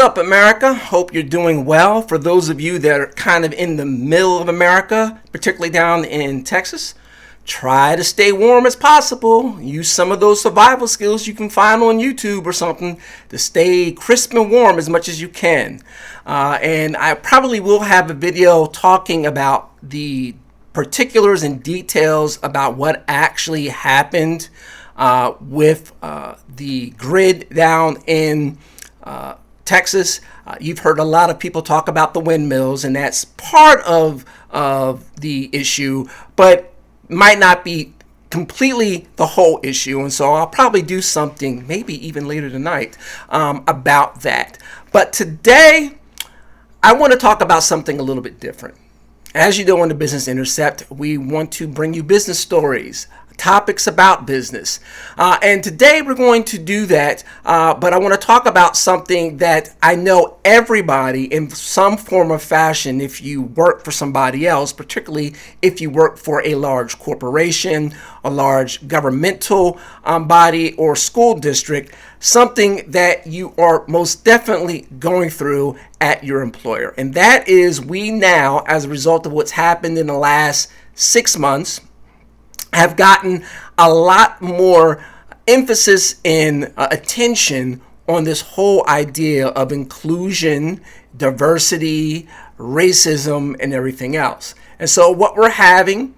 up, America? Hope you're doing well. For those of you that are kind of in the middle of America, particularly down in Texas, try to stay warm as possible. Use some of those survival skills you can find on YouTube or something to stay crisp and warm as much as you can. And I probably will have a video talking about the particulars and details about what actually happened with the grid down in Texas. You've heard a lot of people talk about the windmills, and that's part of the issue, but might not be completely the whole issue. And so I'll probably do something, maybe even later tonight, about that. But today, I want to talk about something a little bit different. As you know, on the Business Intercept, we want to bring you business stories, topics about business. And today we're going to do that, but I want to talk about something that I know everybody in some form or fashion, if you work for somebody else, particularly if you work for a large corporation, a large governmental body, or school district, something that you are most definitely going through at your employer. And that is, we now, as a result of what's happened in the last 6 months, have gotten a lot more emphasis and attention on this whole idea of inclusion, diversity, racism, and everything else. And so what we're having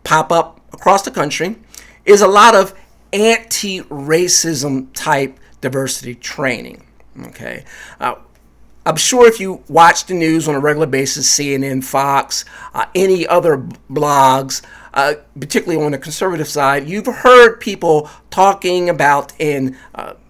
pop up across the country is a lot of anti-racism type diversity training. Okay. I'm sure if you watch the news on a regular basis, CNN, Fox, any other blogs, particularly on the conservative side, you've heard people talking about and,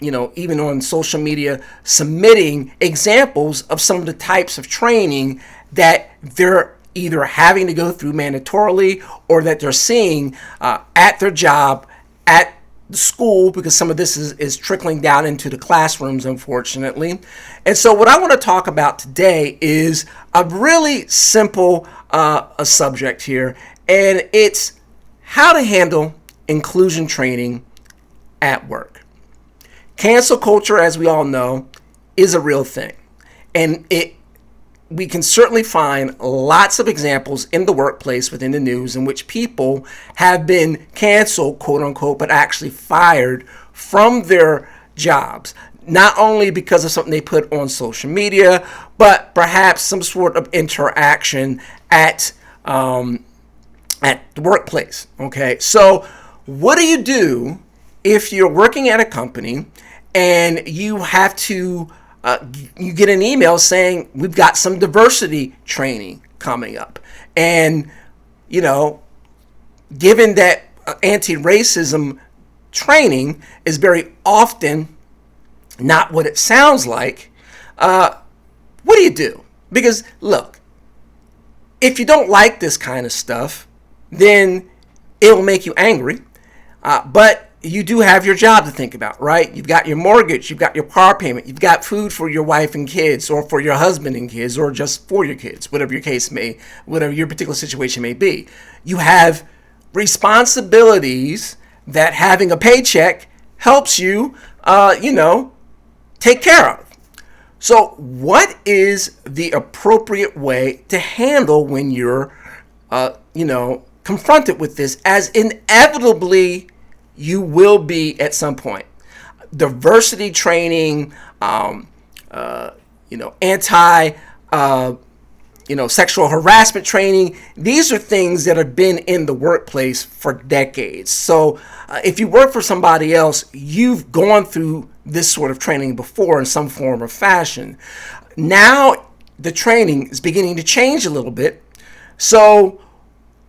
even on social media, submitting examples of some of the types of training that they're either having to go through mandatorily or that they're seeing at their job, at the school, because some of this is trickling down into the classrooms, unfortunately. And so what I want to talk about today is a really simple a subject here, and it's how to handle inclusion training at work. Cancel culture, as we all know, is a real thing, and we can certainly find lots of examples in the workplace within the news in which people have been canceled, quote unquote, but actually fired from their jobs. Not only because of something they put on social media, but perhaps some sort of interaction at the workplace. Okay, so what do you do if you're working at a company and you have to you get an email saying we've got some diversity training coming up, and given that anti-racism training is very often not what it sounds like, what do you do? Because look, if you don't like this kind of stuff, then it will make you angry, but you do have your job to think about, right? You've got your mortgage, you've got your car payment, you've got food for your wife and kids, or for your husband and kids, or just for your kids, whatever your particular situation may be. You have responsibilities that having a paycheck helps you, take care of. So what is the appropriate way to handle when you're, confronted with this, as inevitably you will be at some point? Diversity training, anti, sexual harassment training. These are things that have been in the workplace for decades. So if you work for somebody else, you've gone through this sort of training before in some form or fashion. Now the training is beginning to change a little bit. So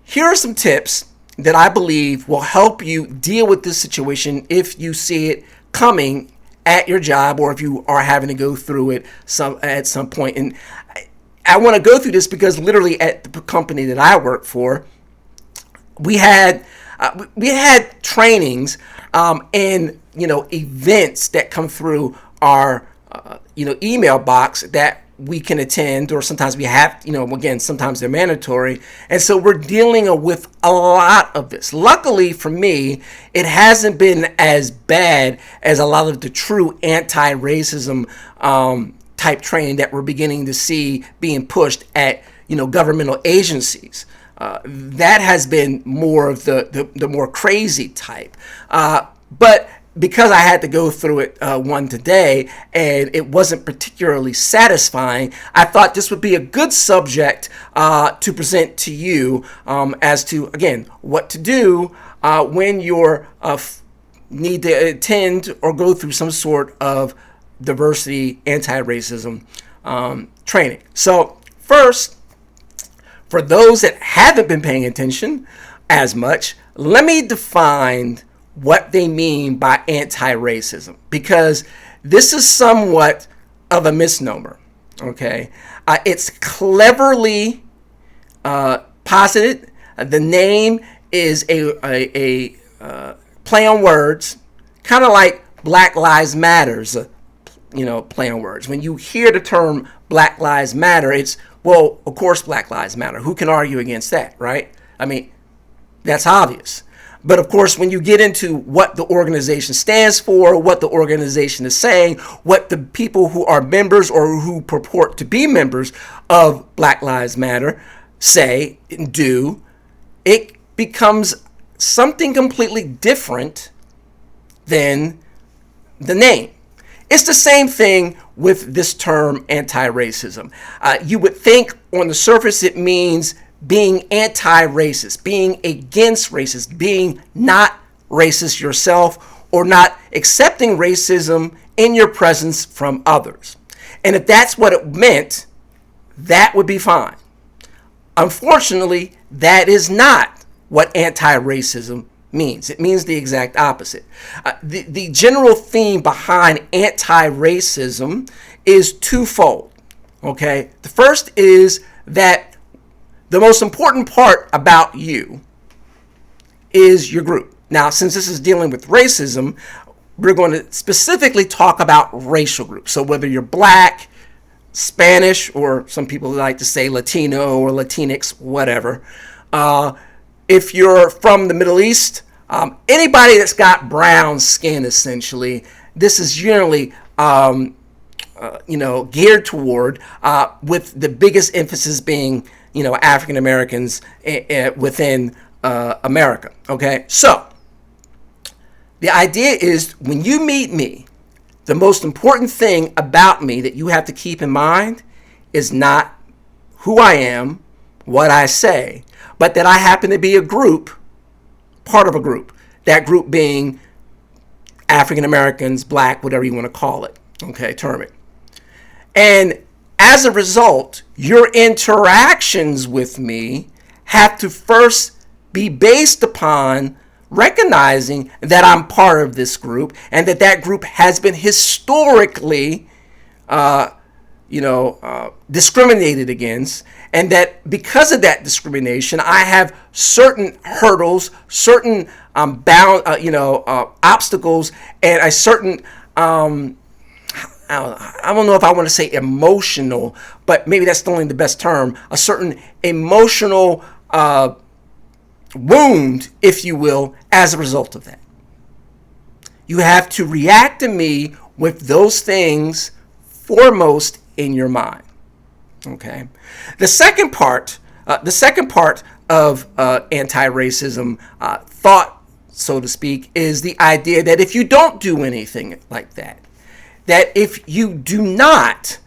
here are some tips that I believe will help you deal with this situation if you see it coming at your job, or if you are having to go through it at some point. And I want to go through this because literally at the company that I work for, we had trainings and events that come through our email box that we can attend, or sometimes we have, again, sometimes they're mandatory. And so we're dealing with a lot of this. Luckily for me, it hasn't been as bad as a lot of the true anti-racism type training that we're beginning to see being pushed at governmental agencies. That has been more of the more crazy type. But because I had to go through it one today and it wasn't particularly satisfying, I thought this would be a good subject to present to you as to, again, what to do when you're need to attend or go through some sort of diversity, anti-racism training. So first, for those that haven't been paying attention as much, let me define what they mean by anti-racism, because this is somewhat of a misnomer. Okay, it's cleverly posited. The name is a play on words, kind of like Black Lives Matters. Play on words. When you hear the term Black Lives Matter, it's, well, of course Black Lives Matter. Who can argue against that, right? I mean, that's obvious. But of course, when you get into what the organization stands for, what the organization is saying, what the people who are members or who purport to be members of Black Lives Matter say and do, it becomes something completely different than the name. It's the same thing with this term anti-racism. You would think on the surface it means being anti-racist, being against racist, being not racist yourself, or not accepting racism in your presence from others. And if that's what it meant, that would be fine. Unfortunately, that is not what anti-racism means. It means the exact opposite. The general theme behind anti-racism is twofold. Okay, the first is that the most important part about you is your group. Now, since this is dealing with racism, we're going to specifically talk about racial groups. So whether you're Black, Spanish, or some people like to say Latino or Latinx, whatever. If you're from the Middle East, anybody that's got brown skin, essentially, this is generally geared toward, with the biggest emphasis being, African Americans within America. Okay, so the idea is when you meet me, the most important thing about me that you have to keep in mind is not who I am, what I say, but that I happen to be a group, part of a group. That group being African Americans, Black, whatever you want to call it. Okay, term it. And as a result, your interactions with me have to first be based upon recognizing that I'm part of this group and that group has been historically, discriminated against, and that because of that discrimination, I have certain hurdles, certain obstacles, and a certain I don't know if I want to say emotional, but maybe that's only the best term, a certain emotional wound, if you will, as a result of that. You have to react to me with those things foremost in your mind. Okay. The second part of anti-racism thought, so to speak, is the idea that if you don't do anything like that if you do not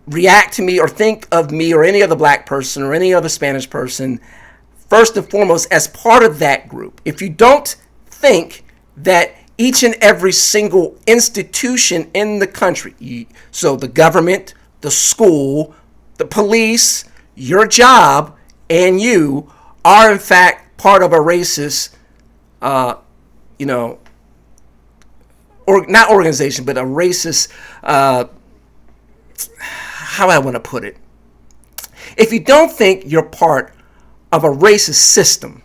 react to me or think of me or any other Black person or any other Spanish person, first and foremost, as part of that group, if you don't think that each and every single institution in the country, so the government, the school, the police, your job, and you are in fact part of a racist, or not organization, but a racist, how do I want to put it? If you don't think you're part of a racist system,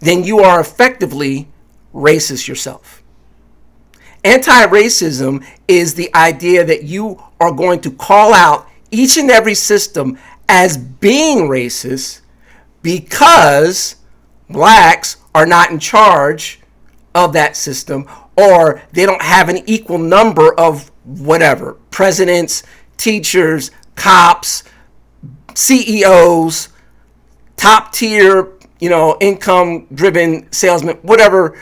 then you are effectively racist yourself. Anti-racism is the idea that you are going to call out each and every system as being racist because Blacks are not in charge of that system, or they don't have an equal number of whatever, presidents, teachers, cops, CEOs, top tier, income driven salesmen, whatever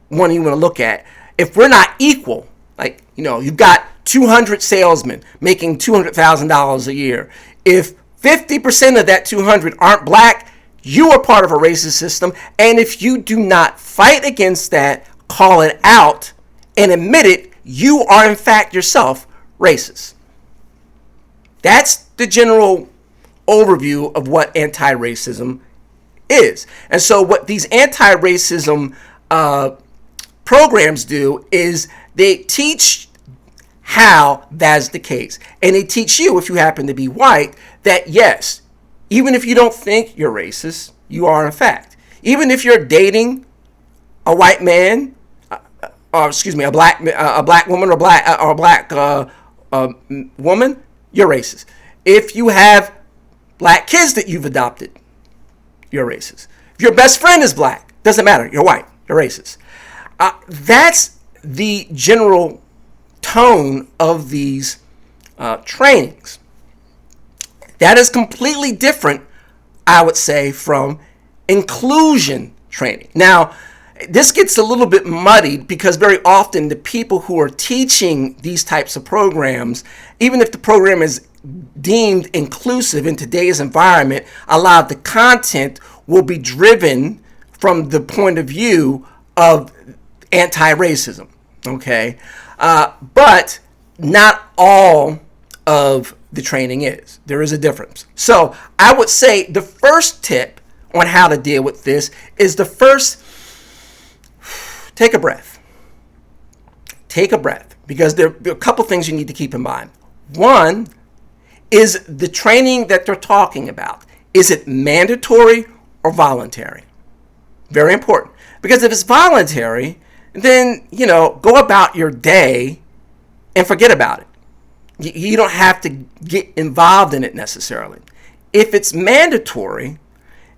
one you want to look at. If we're not equal, like, you've got 200 salesmen making $200,000 a year. If 50% of that 200 aren't black, you are part of a racist system. And if you do not fight against that, call it out, and admit it, you are in fact yourself racist. That's the general overview of what anti-racism is. And so what these anti-racism programs do is they teach how that's the case. And they teach you, if you happen to be white, that yes, even if you don't think you're racist, you are in fact. Even if you're dating a white man, a black woman or a black woman, you're racist. If you have black kids that you've adopted, you're racist. If your best friend is black, doesn't matter, you're white, you're racist. That's the general tone of these trainings. That is completely different, I would say, from inclusion training. Now, this gets a little bit muddied because very often the people who are teaching these types of programs, even if the program is deemed inclusive in today's environment, a lot of the content will be driven from the point of view of anti-racism, okay? But not all of the training is. There is a difference. So I would say the first tip on how to deal with this is take a breath. Take a breath, because there are a couple things you need to keep in mind. One is the training that they're talking about. Is it mandatory or voluntary? Very important. Because if it's voluntary, then, go about your day and forget about it. You don't have to get involved in it necessarily. If it's mandatory,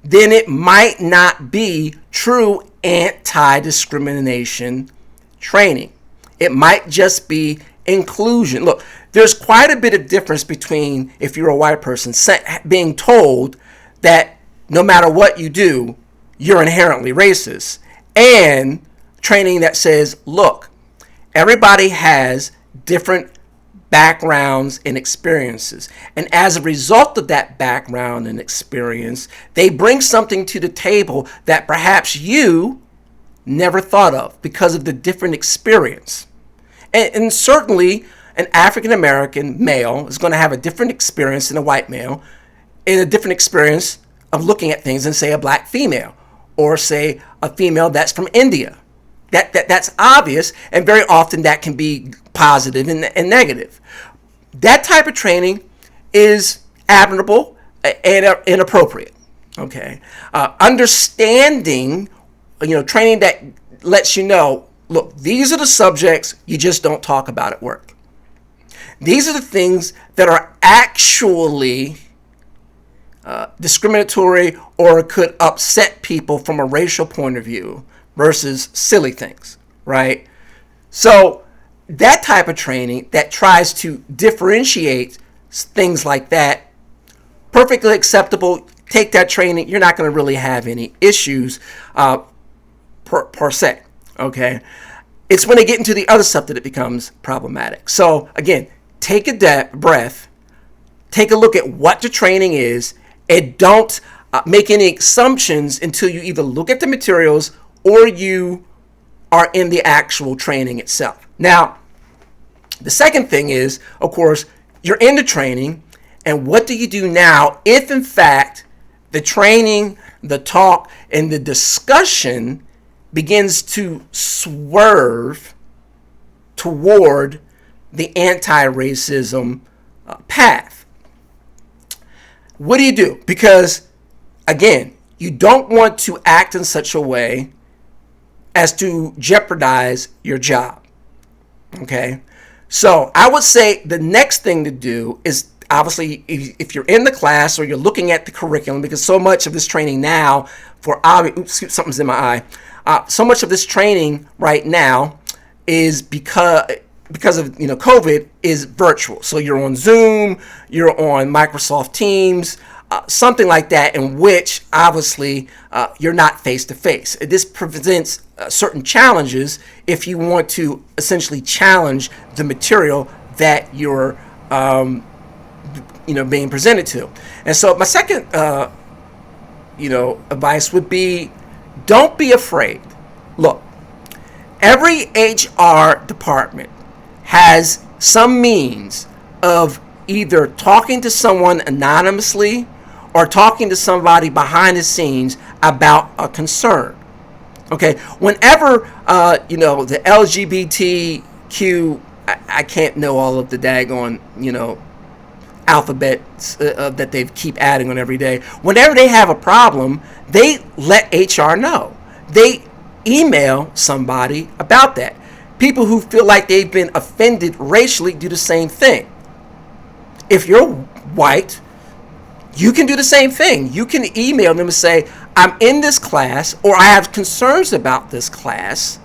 then it might not be true anti-discrimination training. It might just be inclusion. Look, there's quite a bit of difference between, if you're a white person, being told that no matter what you do, you're inherently racist, and training that says, look, everybody has different backgrounds and experiences. And as a result of that background and experience, they bring something to the table that perhaps you never thought of because of the different experience. And certainly an African American male is going to have a different experience than a white male, and a different experience of looking at things than, say, a black female, or say a female that's from India. That's obvious, and very often that can be positive and negative. That type of training is admirable and inappropriate. Okay, understanding, training that lets you know, look, these are the subjects you just don't talk about at work. These are the things that are actually discriminatory or could upset people from a racial point of view versus silly things, right? So that type of training that tries to differentiate things like that, perfectly acceptable. Take that training. You're not going to really have any issues per se, okay? It's when they get into the other stuff that it becomes problematic. So again, take a breath, take a look at what the training is, and don't make any assumptions until you either look at the materials or you are in the actual training itself. Now, the second thing is, of course, you're in the training, and what do you do now if, in fact, the training, the talk, and the discussion begins to swerve toward the anti-racism path? What do? Because, again, you don't want to act in such a way as to jeopardize your job. Okay? So I would say the next thing to do is, obviously, if you're in the class or you're looking at the curriculum, because so much of this training now something's in my eye. So much of this training right now is because of COVID is virtual. So you're on Zoom, you're on Microsoft Teams, something like that, in which obviously you're not face to face. This presents certain challenges if you want to essentially challenge the material that you're being presented to. And so my second advice would be, don't be afraid. Look, every HR department has some means of either talking to someone anonymously or talking to somebody behind the scenes about a concern. Okay, whenever the LGBTQ, I can't know all of the daggone alphabets that they keep adding on every day. Whenever they have a problem, they let HR know. They email somebody about that. People who feel like they've been offended racially do the same thing. If you're white, you can do the same thing. You can email them and say, I'm in this class, or I have concerns about this class,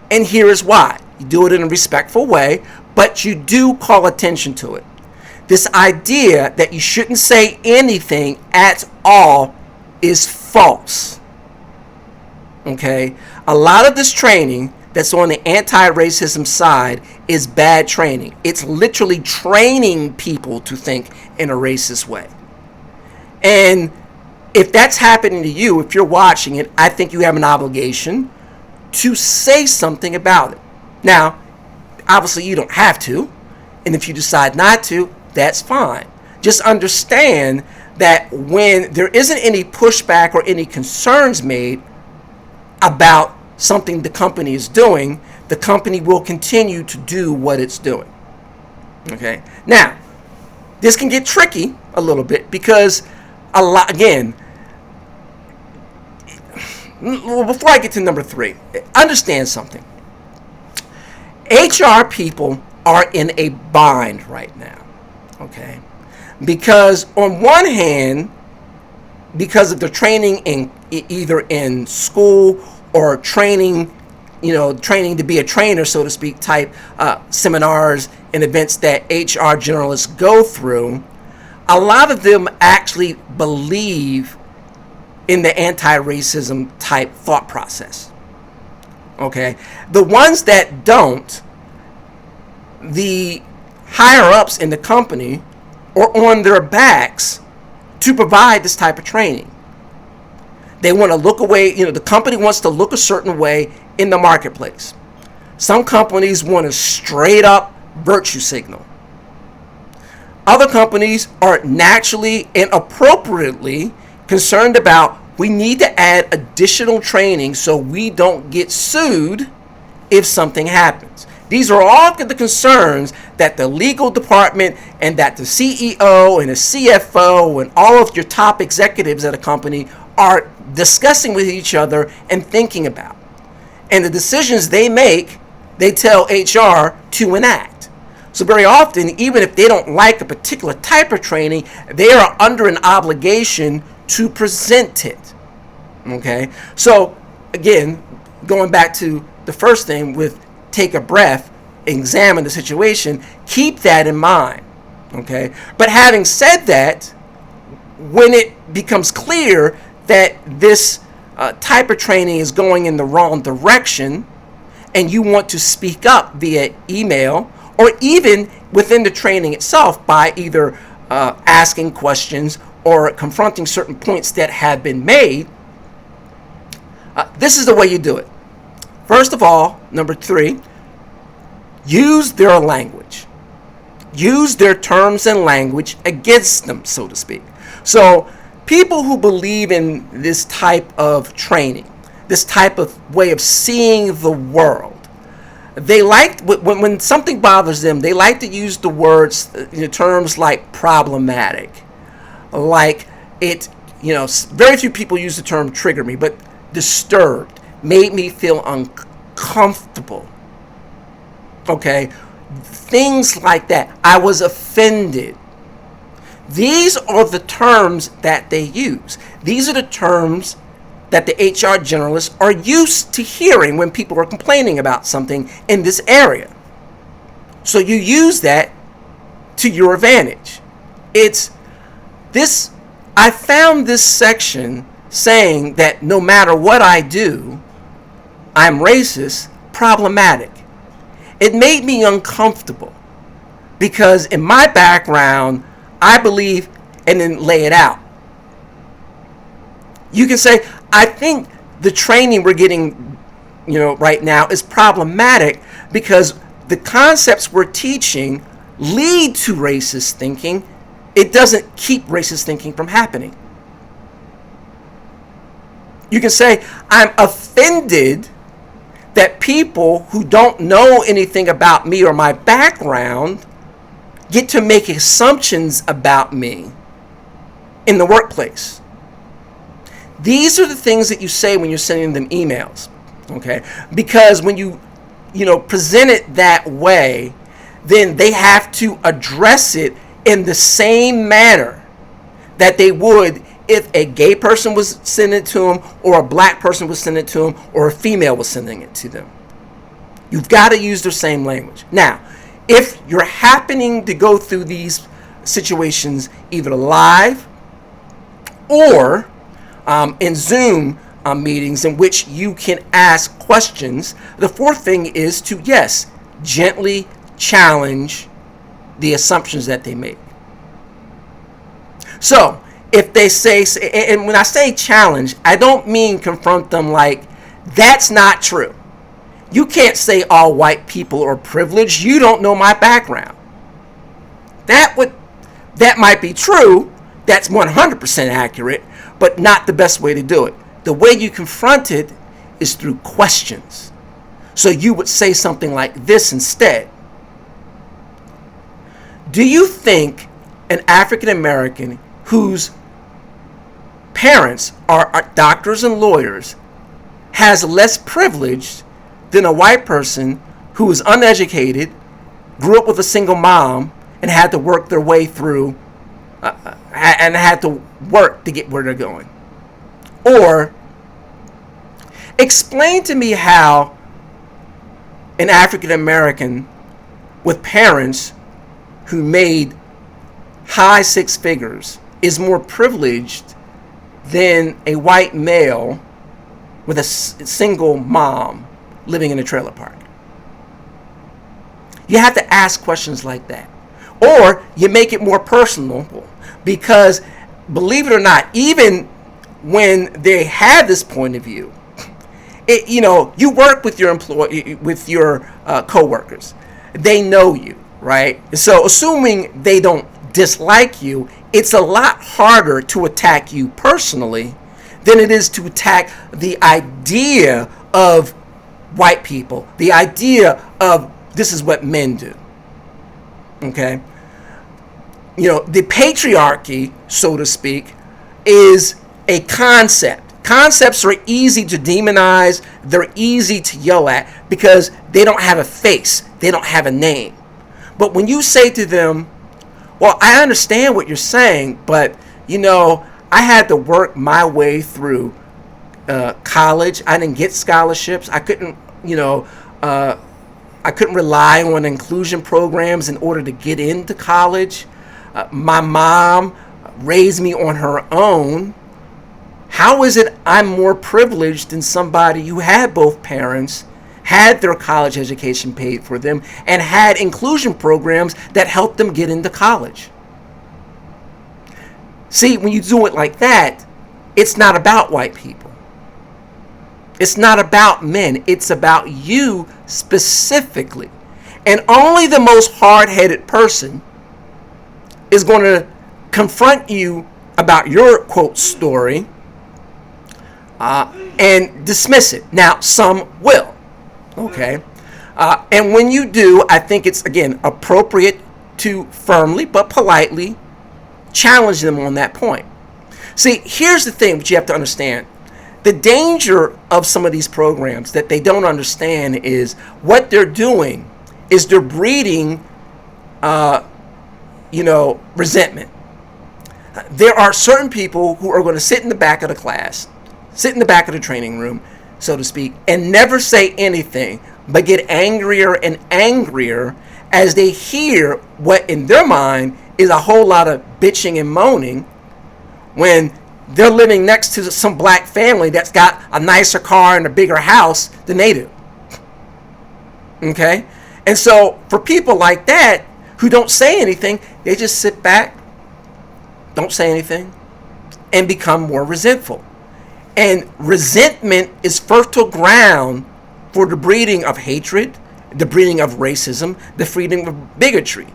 and here is why. You do it in a respectful way, but you do call attention to it. This idea that you shouldn't say anything at all is false. Okay? A lot of this training that's on the anti-racism side is bad training. It's literally training people to think in a racist way. And if that's happening to you, if you're watching it, I think you have an obligation to say something about it. Now, obviously you don't have to, and if you decide not to, that's fine. Just understand that when there isn't any pushback or any concerns made about something the company is doing, the company will continue to do what it's doing. Okay. Now, this can get tricky a little bit because again, before I get to number 3, understand something. HR people are in a bind right now. Okay. Because on one hand, because of the training in either in school or training to be a trainer, so to speak, type seminars and events that HR generalists go through, a lot of them actually believe in the anti-racism type thought process. Okay? The ones that don't, the higher ups in the company are on their backs to provide this type of training. They want to look away, the company wants to look a certain way in the marketplace. Some companies want a straight up virtue signal. Other companies are naturally and appropriately concerned about, we need to add additional training so we don't get sued if something happens. These are all the concerns that the legal department and that the CEO and the CFO and all of your top executives at a company are discussing with each other and thinking about. And the decisions they make, they tell HR to enact. So very often, even if they don't like a particular type of training, they are under an obligation to present it. Okay? So again, going back to the first thing with take a breath, examine the situation, keep that in mind. Okay? But having said that, when it becomes clear that this type of training is going in the wrong direction and you want to speak up via email or even within the training itself by either asking questions or confronting certain points that have been made, this is the way you do it. First of all, number 3, use their language. Use their terms and language against them, so to speak. So people who believe in this type of training, this type of way of seeing the world, they like, when something bothers them, they like to use the words, terms like problematic, like it, very few people use the term trigger me, but disturbed, made me feel uncomfortable. Okay? Things like that. I was offended. These are the terms that they use. These are the terms that the HR generalists are used to hearing when people are complaining about something in this area. So you use that to your advantage. I found this section saying that no matter what I do, I'm racist, problematic. It made me uncomfortable because in my background, I believe, and then lay it out. You can say, I think the training we're getting, right now is problematic because the concepts we're teaching lead to racist thinking. It doesn't keep racist thinking from happening. You can say, I'm offended that people who don't know anything about me or my background get to make assumptions about me in the workplace. These are the things that you say when you're sending them emails, okay? Because when you present it that way, then they have to address it in the same manner that they would if a gay person was sending it to them, or a black person was sending it to them, or a female was sending it to them. You've got to use the same language. Now, if you're happening to go through these situations either live or in Zoom meetings in which you can ask questions, the fourth thing is to, yes, gently challenge the assumptions that they make. So, if they say, and when I say challenge, I don't mean confront them like, that's not true. You can't say all white people are privileged. You don't know my background. That might be true. That's 100% accurate, but not the best way to do it. The way you confront it is through questions. So you would say something like this instead. Do you think an African American whose parents are doctors and lawyers has less privilege than a white person who is uneducated, grew up with a single mom, and had to work their way through and had to work to get where they're going? Or explain to me how an African American with parents who made high six figures is more privileged than a white male with a single mom living in a trailer park. You have to ask questions like that. Or you make it more personal, because believe it or not, even when they have this point of view, you work with your coworkers. They know you, right? So assuming they don't dislike you, it's a lot harder to attack you personally than it is to attack the idea of white people, the idea of this is what men do. Okay? The patriarchy, so to speak, is a concept. Concepts are easy to demonize. They're easy to yell at because they don't have a face. They don't have a name. But when you say to them, well, I understand what you're saying, but, I had to work my way through college. I didn't get scholarships. I couldn't rely on inclusion programs in order to get into college. My mom raised me on her own. How is it I'm more privileged than somebody who had both parents, had their college education paid for them, and had inclusion programs that helped them get into college? See, when you do it like that, it's not about white people. It's not about men. It's about you specifically. And only the most hard-headed person is going to confront you about your, quote, story and dismiss it. Now, some will. Okay? And when you do, I think it's, again, appropriate to firmly but politely challenge them on that point. See, here's the thing that you have to understand. The danger of some of these programs that they don't understand is what they're doing is they're breeding, resentment. There are certain people who are going to sit in the back of the class, sit in the back of the training room, so to speak, and never say anything, but get angrier and angrier as they hear what in their mind is a whole lot of bitching and moaning when they're living next to some black family that's got a nicer car and a bigger house than they do. Okay? And so for people like that who don't say anything, they just sit back, don't say anything, and become more resentful. And resentment is fertile ground for the breeding of hatred, the breeding of racism, the breeding of bigotry.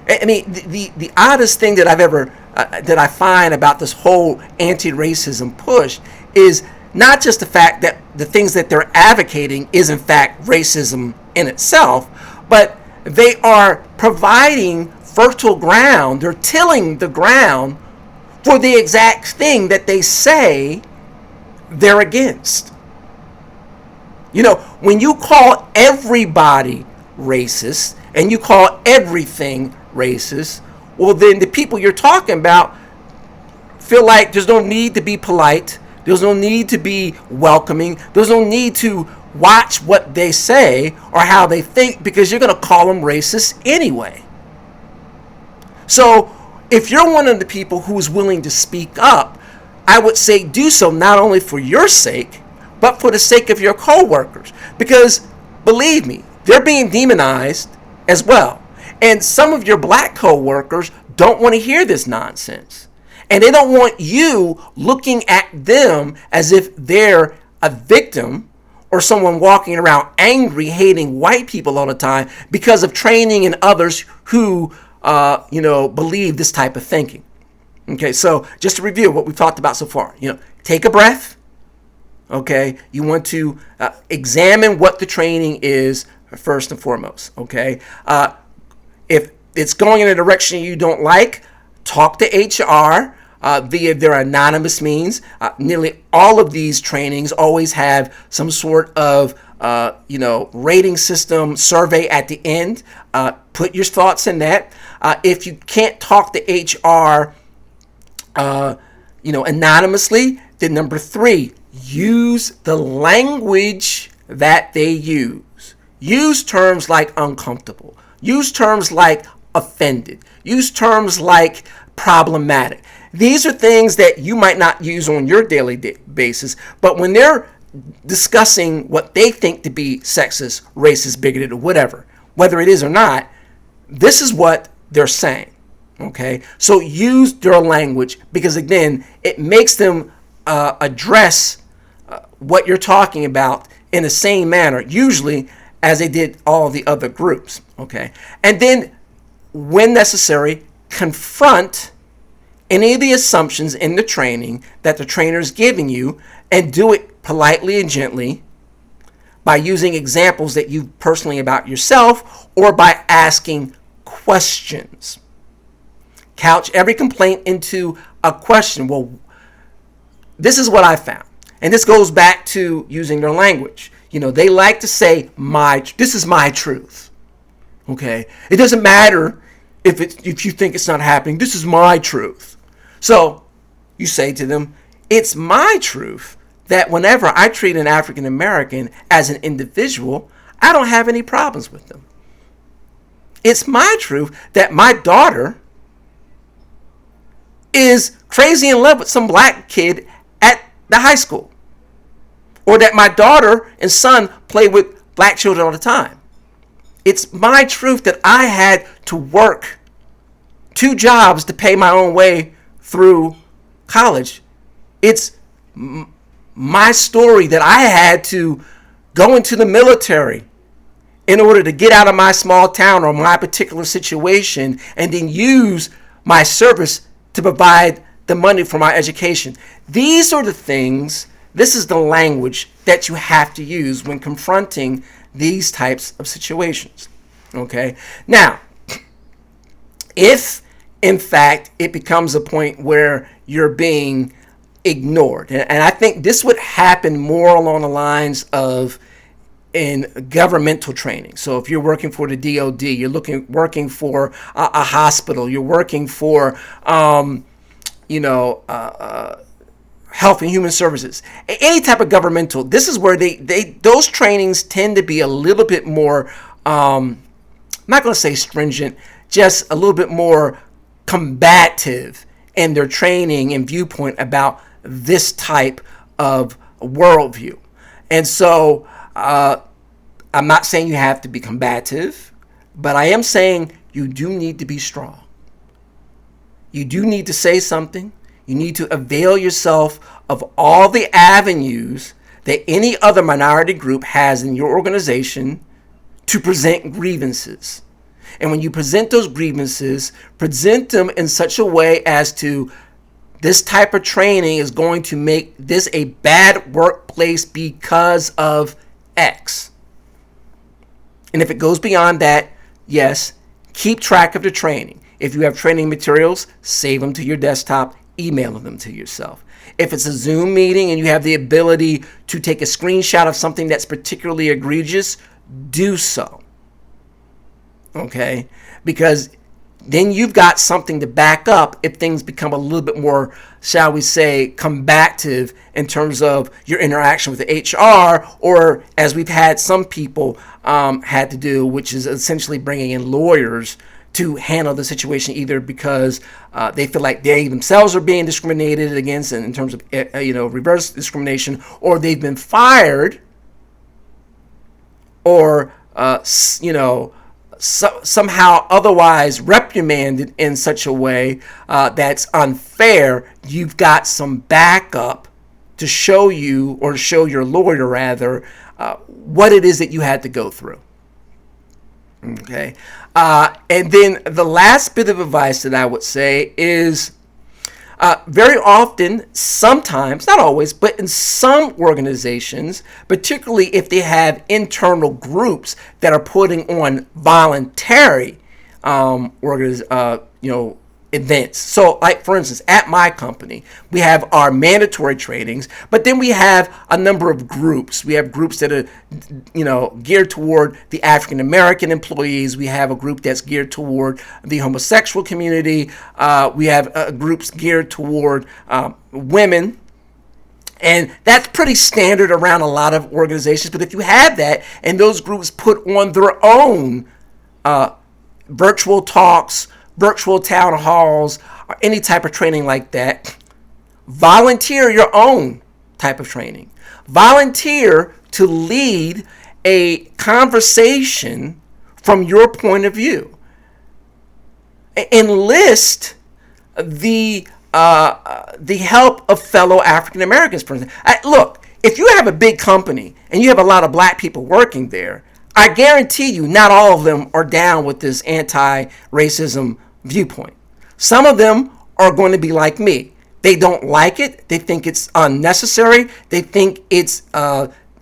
I mean, the oddest thing that I've ever that I find about this whole anti-racism push is not just the fact that the things that they're advocating is in fact racism in itself, but they are providing fertile ground, they're tilling the ground for the exact thing that they say they're against. You know, when you call everybody racist and you call everything racist, well, then the people you're talking about feel like there's no need to be polite, there's no need to be welcoming, there's no need to watch what they say or how they think, because you're going to call them racist anyway. So if you're one of the people who is willing to speak up, I would say do so not only for your sake, but for the sake of your co-workers. Because believe me, they're being demonized as well. And some of your black co-workers don't want to hear this nonsense. And they don't want you looking at them as if they're a victim or someone walking around angry, hating white people all the time because of training in others who, believe this type of thinking. Okay, so just to review what we've talked about so far, take a breath. Okay, you want to examine what the training is first and foremost. Okay, if it's going in a direction you don't like, talk to HR via their anonymous means. Nearly all of these trainings always have some sort of rating system survey at the end. Put your thoughts in that. If you can't talk to HR, anonymously, then number 3, use the language that they use. Use terms like uncomfortable. Use terms like offended. Use terms like problematic. These are things that you might not use on your daily basis, but when they're discussing what they think to be sexist, racist, bigoted, or whatever, whether it is or not, this is what they're saying. Okay, so use their language, because again, it makes them address what you're talking about in the same manner, usually as they did all the other groups. Okay, and then when necessary, confront any of the assumptions in the training that the trainer is giving you, and do it politely and gently by using examples that you personally about yourself, or by asking questions. Couch every complaint into a question. Well, this is what I found. And this goes back to using their language. They like to say, this is my truth. Okay? It doesn't matter if you think it's not happening. This is my truth. So you say to them, it's my truth that whenever I treat an African American as an individual, I don't have any problems with them. It's my truth that my daughter is crazy in love with some black kid at the high school, or that my daughter and son play with black children all the time. It's my truth that I had to work 2 jobs to pay my own way through college. It's my story that I had to go into the military in order to get out of my small town or my particular situation, and then use my service to provide the money for my education. These are the things, this is the language that you have to use when confronting these types of situations. Okay? Now, if in fact it becomes a point where you're being ignored, and I think this would happen more along the lines of in governmental training. So if you're working for the DOD, you're working for a hospital, you're working for, Health and Human Services, any type of governmental. This is where those trainings tend to be a little bit more, I'm not going to say stringent, just a little bit more combative in their training and viewpoint about this type of worldview. And so I'm not saying you have to be combative, but I am saying you do need to be strong. You do need to say something. You need to avail yourself of all the avenues that any other minority group has in your organization to present grievances. And when you present those grievances, present them in such a way as to, this type of training is going to make this a bad workplace because of X. And if it goes beyond that, yes, keep track of the training. If you have training materials, save them to your desktop, email them to yourself. If it's a Zoom meeting and you have the ability to take a screenshot of something that's particularly egregious, do so. Okay? Because then you've got something to back up if things become a little bit more, shall we say, combative in terms of your interaction with the HR, or as we've had some people had to do, which is essentially bringing in lawyers to handle the situation, either because they feel like they themselves are being discriminated against in terms of reverse discrimination, or they've been fired, or somehow otherwise reprimanded in such a way that's unfair. You've got some backup to show you, or show your lawyer rather, what it is that you had to go through. Okay. And then the last bit of advice that I would say is very often, sometimes, not always, but in some organizations, particularly if they have internal groups that are putting on voluntary events. So, like, for instance, at my company, we have our mandatory trainings, but then we have a number of groups. We have groups that are, geared toward the African American employees. We have a group that's geared toward the homosexual community. We have groups geared toward women. And that's pretty standard around a lot of organizations. But if you have that, and those groups put on their own virtual talks, virtual town halls, or any type of training like that, volunteer your own type of training. Volunteer to lead a conversation from your point of view. Enlist the help of fellow African Americans. Look, if you have a big company and you have a lot of black people working there, I guarantee you not all of them are down with this anti-racism viewpoint. Some of them are going to be like me. They don't like it. They think it's unnecessary. They think it's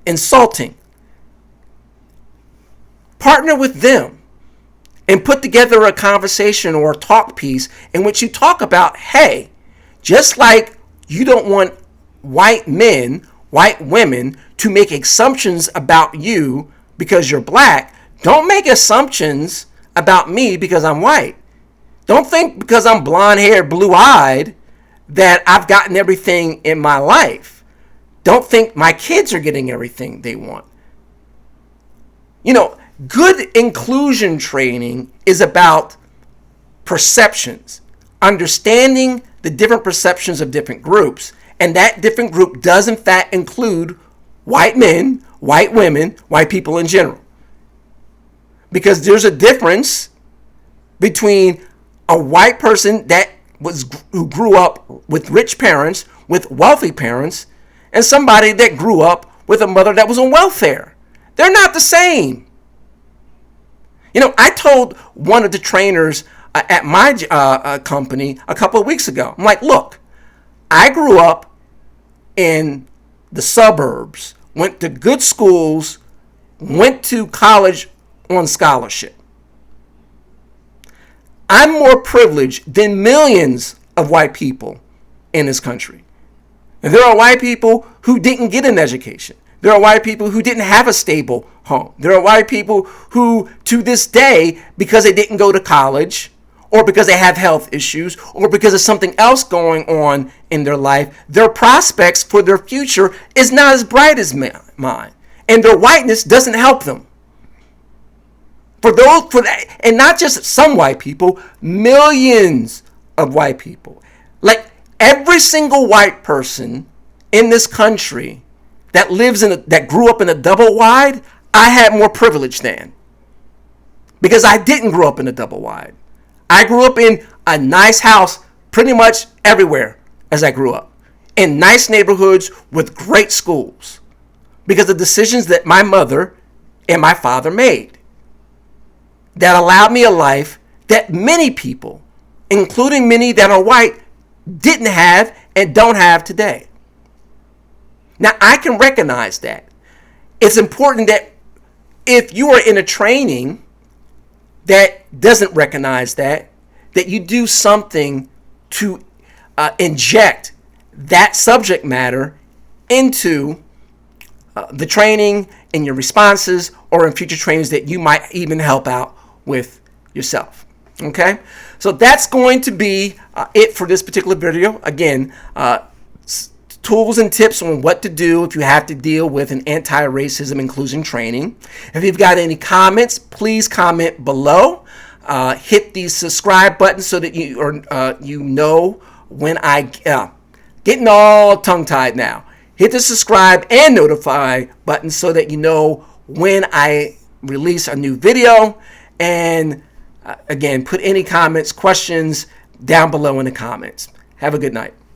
insulting. Partner with them and put together a conversation or a talk piece in which you talk about, hey, just like you don't want white men, white women to make assumptions about you because you're black, don't make assumptions about me because I'm white. Don't think because I'm blonde-haired, blue-eyed, that I've gotten everything in my life. Don't think my kids are getting everything they want. Good inclusion training is about perceptions, understanding the different perceptions of different groups. And that different group does, in fact, include white men, white women, white people in general. Because there's a difference between a white person who grew up with rich parents, with wealthy parents, and somebody that grew up with a mother that was on welfare. They're not the same. I told one of the trainers at my company a couple of weeks ago, I'm like, look, I grew up in the suburbs, went to good schools, went to college on scholarship. I'm more privileged than millions of white people in this country. And there are white people who didn't get an education. There are white people who didn't have a stable home. There are white people who, to this day, because they didn't go to college or because they have health issues, or because of something else going on in their life, their prospects for their future is not as bright as mine. And their whiteness doesn't help them. And not just some white people, millions of white people. Like every single white person in this country that that grew up in a double wide, I had more privilege than. Because I didn't grow up in a double wide. I grew up in a nice house pretty much everywhere as I grew up. In nice neighborhoods with great schools. Because of decisions that my mother and my father made. That allowed me a life that many people, including many that are white, didn't have and don't have today. Now, I can recognize that. It's important that if you are in a training that doesn't recognize that you do something to inject that subject matter into the training, in your responses, or in future trainings that you might even help out with yourself. Okay? So that's going to be it for this particular video. Again, tools and tips on what to do if you have to deal with an anti-racism inclusion training. If you've got any comments, please comment below. Hit the subscribe button so that you know when I getting all tongue-tied now. Hit the subscribe and notify button so that you know when I release a new video. And again, put any comments, questions down below in the comments. Have a good night.